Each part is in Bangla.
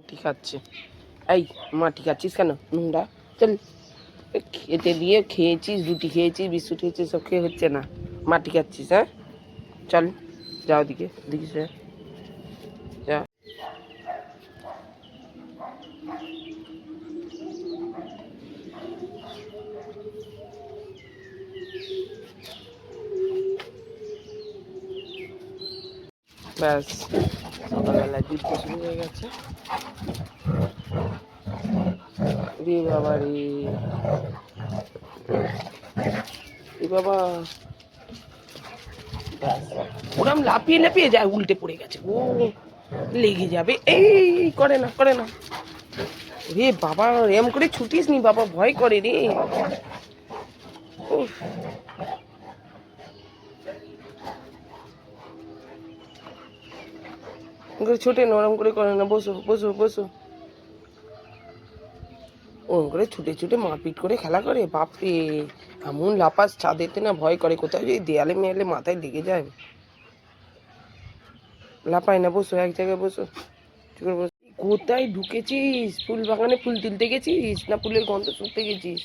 মাটি খাচ্ছে। এই মাটি খাচ্ছিস কেন? নোংরা চল। খেতে দিয়ে খেয়েছিস, রুটি খেয়েছিস, বিস্কুট খেয়েছিস, সব খেয়ে হচ্ছে না, মাটি খাচ্ছিস। হ্যাঁ চল যাও দিকে দেখিস যা। ব্যাস সকালবেলায় যুদ্ধ শুরু হয়ে গেছে। রে বাবা রে, এ বাবা ওরম লাফিয়ে লাফিয়ে যায়, উল্টে পড়ে গেছে। ও লেগে যাবে, এই করে না করে না। রে বাবা এম করে ছুটিস নি বাবা, ভয় করে রে। উফ ছোটে নরম করে করে না, বসো বসো বসো। ওরম করে ছুটে ছুটে মারপিট করে খেলা করে, বাপরে এমন লাফাস ছাদেতে না, ভয় করে কোথায় যদি দেয়ালে মেয়ালে মাথায় লেগে যায়। লাফায় না, বসো এক জায়গায় বসো। কোথায় ঢুকেছিস? ফুল বাগানে ফুল তুলতে গেছিস না ফুলের গন্ধ শুনতে গেছিস?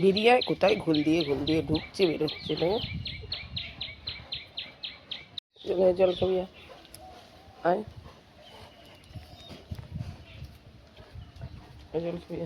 বেরিয়ে আয়, কোথায় ঘোল দিয়ে ঢুকছে বেরোচ্ছে না। জল খাবি আয়, জল খাবি।